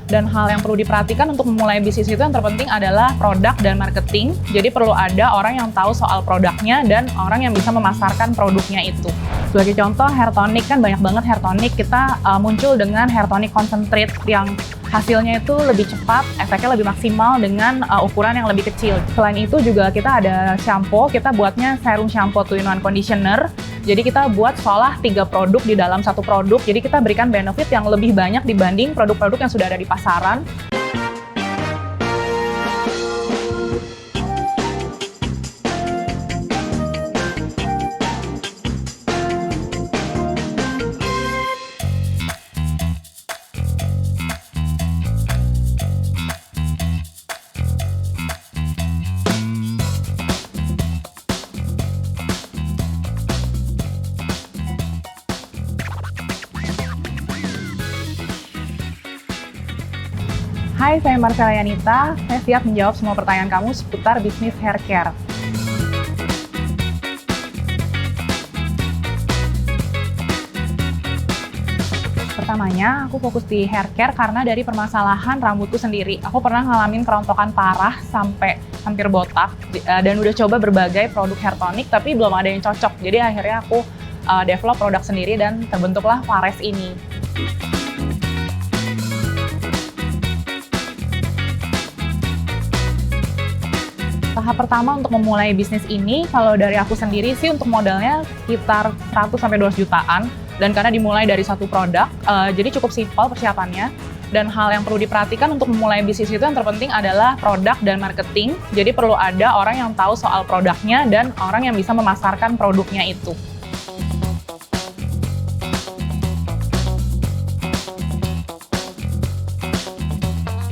Dan hal yang perlu diperhatikan untuk memulai bisnis itu yang terpenting adalah produk dan marketing. Jadi perlu ada orang yang tahu soal produknya dan orang yang bisa memasarkan produknya itu. Sebagai contoh, hair tonic kan banyak banget hair tonic. Kita muncul dengan hair tonic concentrate yang hasilnya itu lebih cepat, efeknya lebih maksimal dengan ukuran yang lebih kecil. Selain itu juga kita ada shampoo, kita buatnya serum shampoo 2-in-1 conditioner. Jadi kita buat seolah 3 produk di dalam satu produk, jadi kita berikan benefit yang lebih banyak dibanding produk-produk yang sudah ada di pasaran. Hai, saya Marcella Yanita. Saya siap menjawab semua pertanyaan kamu seputar bisnis hair care. Pertamanya, aku fokus di hair care karena dari permasalahan rambutku sendiri. Aku pernah ngalamin kerontokan parah sampai hampir botak dan udah coba berbagai produk hair tonic tapi belum ada yang cocok. Jadi akhirnya aku develop produk sendiri dan terbentuklah Fares ini. Tahap pertama untuk memulai bisnis ini, kalau dari aku sendiri sih untuk modalnya sekitar 100-200 jutaan. Dan karena dimulai dari satu produk, jadi cukup simpel persiapannya. Dan hal yang perlu diperhatikan untuk memulai bisnis itu yang terpenting adalah produk dan marketing. Jadi perlu ada orang yang tahu soal produknya dan orang yang bisa memasarkan produknya itu.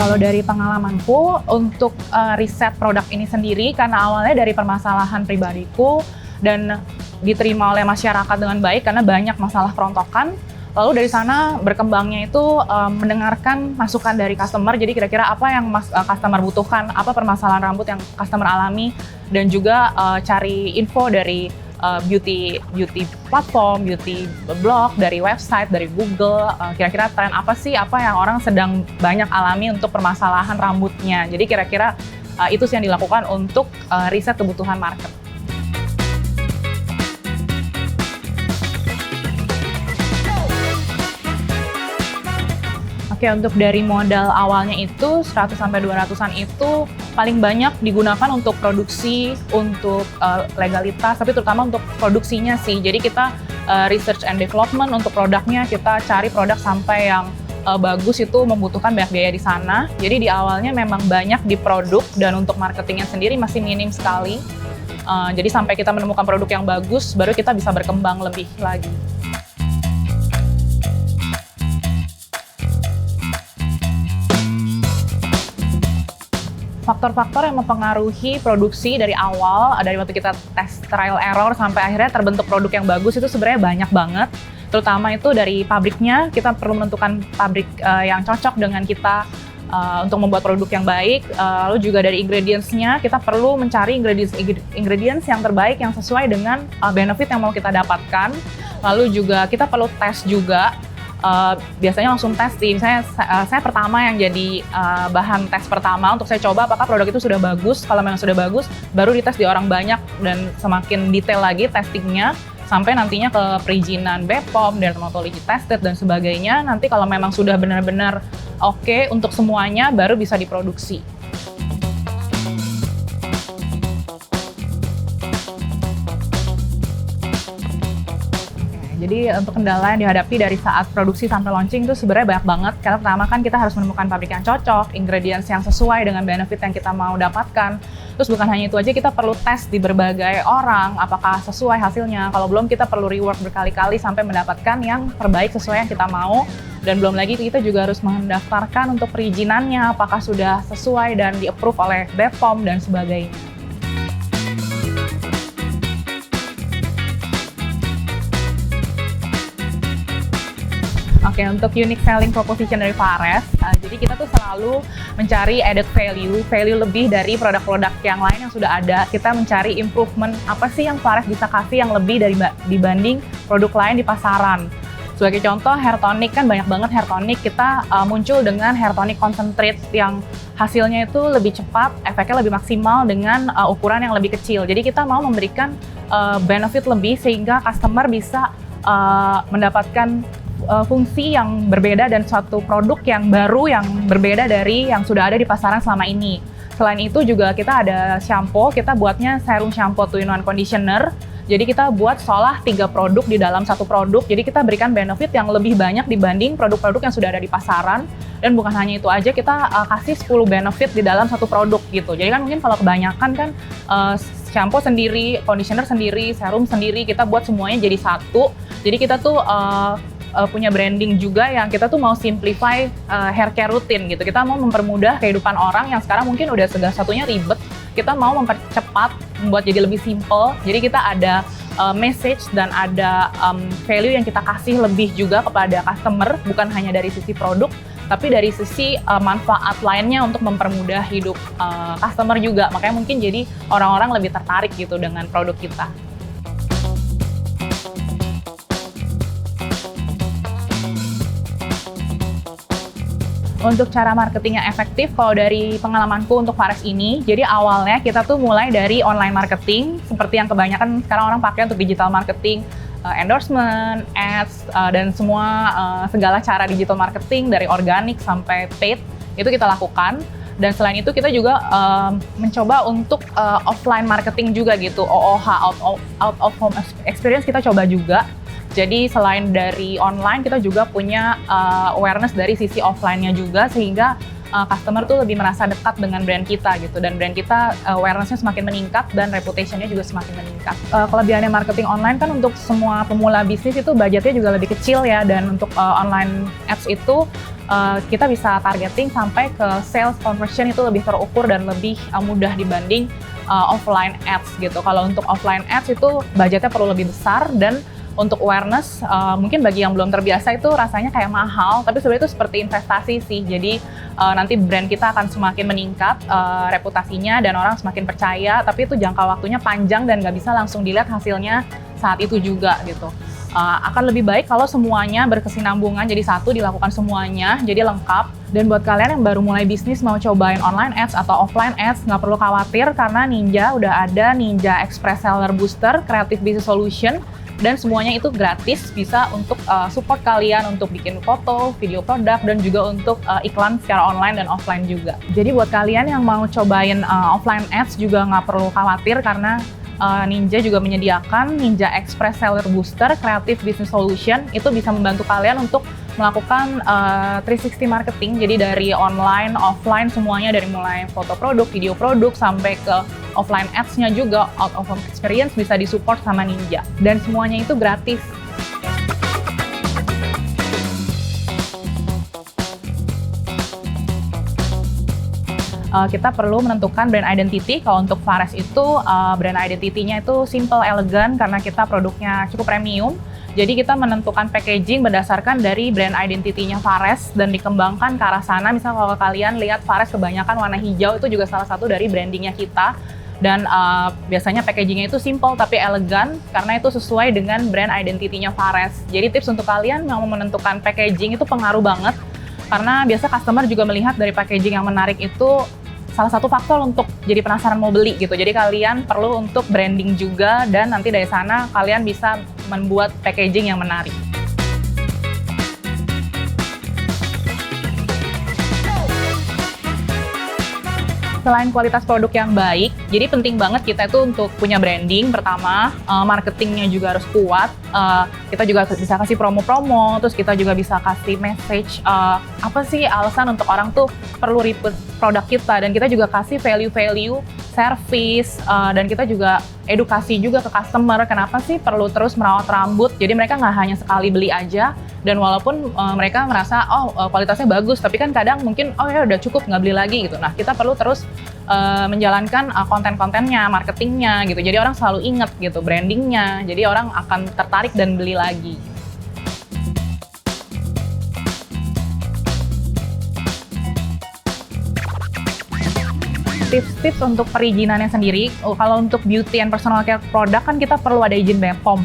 Kalau dari pengalamanku, untuk riset produk ini sendiri, karena awalnya dari permasalahan pribadiku dan diterima oleh masyarakat dengan baik karena banyak masalah kerontokan, lalu dari sana berkembangnya itu mendengarkan masukan dari customer, jadi kira-kira apa yang customer butuhkan, apa permasalahan rambut yang customer alami, dan juga cari info dari beauty platform, beauty blog, dari website, dari Google, kira-kira tren apa sih, apa yang orang sedang banyak alami untuk permasalahan rambutnya. Jadi kira-kira itu sih yang dilakukan untuk riset kebutuhan market. Oke, untuk dari modal awalnya itu 100-200-an itu paling banyak digunakan untuk produksi, untuk legalitas, tapi terutama untuk produksinya sih. Jadi kita research and development untuk produknya, kita cari produk sampai yang bagus itu membutuhkan banyak biaya di sana. Jadi di awalnya memang banyak di produk dan untuk marketingnya sendiri masih minim sekali. Jadi sampai kita menemukan produk yang bagus, baru kita bisa berkembang lebih lagi. Faktor-faktor yang mempengaruhi produksi dari awal, dari waktu kita tes trial error sampai akhirnya terbentuk produk yang bagus itu sebenarnya banyak banget. Terutama itu dari pabriknya, kita perlu menentukan pabrik yang cocok dengan kita untuk membuat produk yang baik. Lalu juga dari ingredients-nya, kita perlu mencari ingredients yang terbaik yang sesuai dengan benefit yang mau kita dapatkan. Lalu juga kita perlu tes juga. Biasanya langsung testing. Saya pertama yang jadi bahan tes pertama untuk saya coba apakah produk itu sudah bagus. Kalau memang sudah bagus, baru dites di orang banyak dan semakin detail lagi testingnya sampai nantinya ke perizinan BPOM, dermatology tested dan sebagainya. Nanti kalau memang sudah benar-benar oke untuk semuanya, baru bisa diproduksi. Jadi untuk kendala yang dihadapi dari saat produksi sampai launching itu sebenarnya banyak banget. Karena pertama kan kita harus menemukan pabrik yang cocok, ingredients yang sesuai dengan benefit yang kita mau dapatkan. Terus bukan hanya itu aja, kita perlu tes di berbagai orang apakah sesuai hasilnya. Kalau belum, kita perlu rework berkali-kali sampai mendapatkan yang terbaik sesuai yang kita mau. Dan belum lagi kita juga harus mendaftarkan untuk perizinannya apakah sudah sesuai dan di-approve oleh BPOM dan sebagainya. Oke, untuk unique selling proposition dari Fares, jadi kita tuh selalu mencari added value lebih dari produk-produk yang lain yang sudah ada. Kita mencari improvement, apa sih yang Fares bisa kasih yang lebih dibanding produk lain di pasaran. Sebagai contoh, hair tonic kan banyak banget hair tonic, kita muncul dengan hair tonic concentrate yang hasilnya itu lebih cepat, efeknya lebih maksimal dengan ukuran yang lebih kecil. Jadi kita mau memberikan benefit lebih sehingga customer bisa mendapatkan fungsi yang berbeda dan suatu produk yang baru yang berbeda dari yang sudah ada di pasaran selama ini. Selain itu juga kita ada shampoo, kita buatnya serum shampoo 2-in-1 conditioner. Jadi kita buat seolah 3 produk di dalam satu produk. Jadi kita berikan benefit yang lebih banyak dibanding produk-produk yang sudah ada di pasaran. Dan bukan hanya itu aja, kita kasih 10 benefit di dalam satu produk gitu. Jadi kan mungkin kalau kebanyakan kan shampoo sendiri, conditioner sendiri, serum sendiri, kita buat semuanya jadi satu. Jadi kita tuh punya branding juga yang kita tuh mau simplify hair care rutin gitu. Kita mau mempermudah kehidupan orang yang sekarang mungkin udah segala satunya ribet. Kita mau mempercepat, membuat jadi lebih simple. Jadi kita ada message dan ada value yang kita kasih lebih juga kepada customer, bukan hanya dari sisi produk, tapi dari sisi manfaat lainnya untuk mempermudah hidup customer juga. Makanya mungkin jadi orang-orang lebih tertarik gitu dengan produk kita. Untuk cara marketing yang efektif, kalau dari pengalamanku untuk Fares ini, jadi awalnya kita tuh mulai dari online marketing, seperti yang kebanyakan sekarang orang pakai untuk digital marketing, endorsement, ads, dan semua segala cara digital marketing dari organik sampai paid, itu kita lakukan. Dan selain itu kita juga mencoba untuk offline marketing juga gitu, OOH, out of home experience kita coba juga. Jadi selain dari online, kita juga punya awareness dari sisi offline-nya juga, sehingga customer tuh lebih merasa dekat dengan brand kita gitu. Dan brand kita awareness-nya semakin meningkat dan reputation-nya juga semakin meningkat. Kelebihannya marketing online kan untuk semua pemula bisnis itu budgetnya juga lebih kecil ya. Dan untuk online ads itu kita bisa targeting sampai ke sales conversion itu lebih terukur dan lebih mudah dibanding offline ads gitu. Kalau untuk offline ads itu budgetnya perlu lebih besar, dan untuk awareness, mungkin bagi yang belum terbiasa itu rasanya kayak mahal, tapi sebenarnya itu seperti investasi sih. Jadi nanti brand kita akan semakin meningkat reputasinya dan orang semakin percaya, tapi itu jangka waktunya panjang dan nggak bisa langsung dilihat hasilnya saat itu juga gitu. Akan lebih baik kalau semuanya berkesinambungan, jadi satu dilakukan semuanya, jadi lengkap. Dan buat kalian yang baru mulai bisnis mau cobain online ads atau offline ads, nggak perlu khawatir karena Ninja udah ada Ninja Express Seller Booster, Creative Business Solution, dan semuanya itu gratis, bisa untuk support kalian untuk bikin foto, video produk, dan juga untuk iklan secara online dan offline juga. Jadi buat kalian yang mau cobain offline ads juga nggak perlu khawatir karena Ninja juga menyediakan Ninja Express Seller Booster Creative Business Solution. Itu bisa membantu kalian untuk melakukan 360 marketing, jadi dari online, offline semuanya, dari mulai foto produk, video produk, sampai ke offline ads-nya juga, out of home experience bisa disupport sama Ninja. Dan semuanya itu gratis. Kita perlu menentukan brand identity. Kalau untuk Fares itu brand identity-nya itu simple, elegan, karena kita produknya cukup premium. Jadi kita menentukan packaging berdasarkan dari brand identity-nya Fares dan dikembangkan ke arah sana. Misal kalau kalian lihat Fares kebanyakan warna hijau, itu juga salah satu dari brandingnya kita. Dan biasanya packagingnya itu simple tapi elegan karena itu sesuai dengan brand identity-nya Fares. Jadi tips untuk kalian yang mau menentukan packaging itu pengaruh banget, karena biasa customer juga melihat dari packaging yang menarik itu salah satu faktor untuk jadi penasaran mau beli gitu. Jadi kalian perlu untuk branding juga, dan nanti dari sana kalian bisa membuat packaging yang menarik. Selain kualitas produk yang baik, jadi penting banget kita itu untuk punya branding pertama, marketingnya juga harus kuat, kita juga bisa kasih promo-promo, terus kita juga bisa kasih message, apa sih alasan untuk orang tuh perlu repeat produk kita, dan kita juga kasih value-value, service, dan kita juga edukasi juga ke customer, kenapa sih perlu terus merawat rambut, jadi mereka nggak hanya sekali beli aja, dan walaupun mereka merasa, kualitasnya bagus, tapi kan kadang mungkin, ya udah cukup, nggak beli lagi gitu. Nah, kita perlu terus menjalankan konten-kontennya, marketingnya gitu. Jadi orang selalu inget gitu, brandingnya. Jadi orang akan tertarik dan beli lagi. Tips-tips untuk perizinannya sendiri, kalau untuk beauty and personal care product kan kita perlu ada izin BPOM.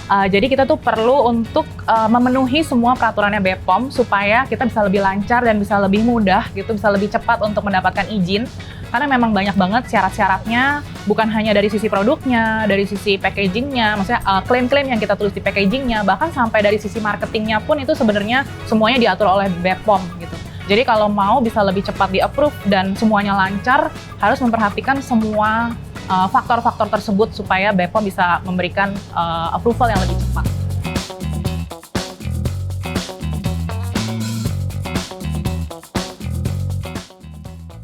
Jadi kita tuh perlu untuk memenuhi semua peraturannya BPOM supaya kita bisa lebih lancar dan bisa lebih mudah gitu, bisa lebih cepat untuk mendapatkan izin. Karena memang banyak banget syarat-syaratnya, bukan hanya dari sisi produknya, dari sisi packagingnya, maksudnya klaim-klaim yang kita tulis di packagingnya, bahkan sampai dari sisi marketingnya pun itu sebenarnya semuanya diatur oleh BPOM gitu. Jadi kalau mau bisa lebih cepat di-approve dan semuanya lancar, harus memperhatikan semua faktor-faktor tersebut supaya BPOM bisa memberikan approval yang lebih cepat.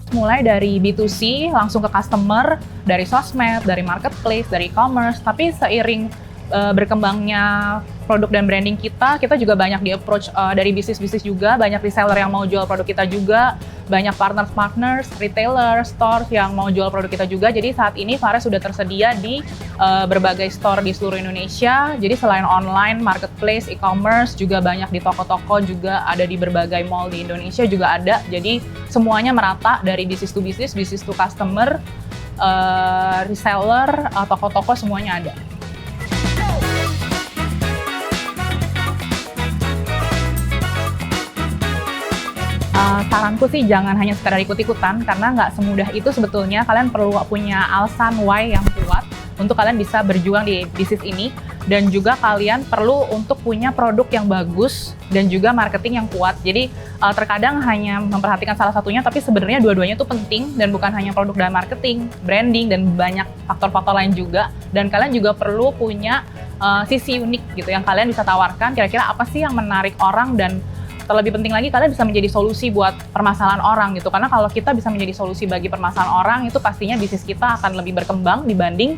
Mulai dari B2C langsung ke customer, dari sosmed, dari marketplace, dari e-commerce, tapi seiring berkembangnya produk dan branding kita juga banyak di-approach dari bisnis-bisnis juga, banyak reseller yang mau jual produk kita juga, banyak partners, retailer, store yang mau jual produk kita juga. Jadi saat ini Fares sudah tersedia di berbagai store di seluruh Indonesia. Jadi selain online, marketplace, e-commerce, juga banyak di toko-toko, juga ada di berbagai mall di Indonesia juga ada. Jadi semuanya merata dari business to customer, reseller, toko-toko semuanya ada. Saranku sih jangan hanya sekedar ikut-ikutan, karena nggak semudah itu sebetulnya. Kalian perlu punya alasan why yang kuat untuk kalian bisa berjuang di bisnis ini, dan juga kalian perlu untuk punya produk yang bagus dan juga marketing yang kuat. Jadi terkadang hanya memperhatikan salah satunya, tapi sebenarnya dua-duanya itu penting, dan bukan hanya produk dan marketing, branding, dan banyak faktor-faktor lain juga. Dan kalian juga perlu punya sisi unik gitu yang kalian bisa tawarkan, kira-kira apa sih yang menarik orang, dan terlebih penting lagi kalian bisa menjadi solusi buat permasalahan orang gitu. Karena kalau kita bisa menjadi solusi bagi permasalahan orang, itu pastinya bisnis kita akan lebih berkembang dibanding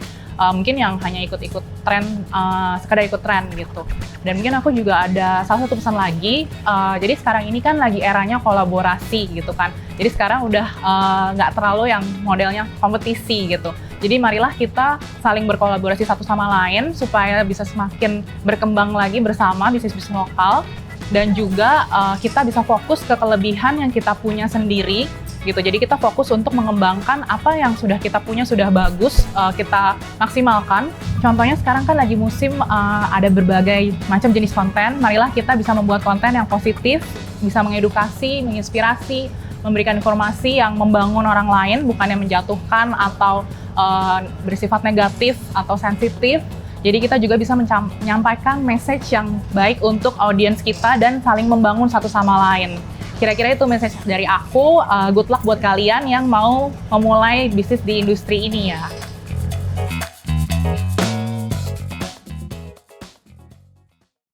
mungkin yang hanya ikut-ikut tren, sekedar ikut tren gitu. Dan mungkin aku juga ada salah satu pesan lagi, jadi sekarang ini kan lagi eranya kolaborasi gitu kan. Jadi sekarang udah nggak terlalu yang modelnya kompetisi gitu. Jadi marilah kita saling berkolaborasi satu sama lain supaya bisa semakin berkembang lagi bersama bisnis-bisnis lokal. Dan juga kita bisa fokus ke kelebihan yang kita punya sendiri gitu. Jadi kita fokus untuk mengembangkan apa yang sudah kita punya sudah bagus, kita maksimalkan. Contohnya sekarang kan lagi musim ada berbagai macam jenis konten. Marilah kita bisa membuat konten yang positif, bisa mengedukasi, menginspirasi, memberikan informasi yang membangun orang lain, bukan yang menjatuhkan atau bersifat negatif atau sensitif. Jadi kita juga bisa menyampaikan message yang baik untuk audiens kita dan saling membangun satu sama lain. Kira-kira itu message dari aku. Good luck buat kalian yang mau memulai bisnis di industri ini ya.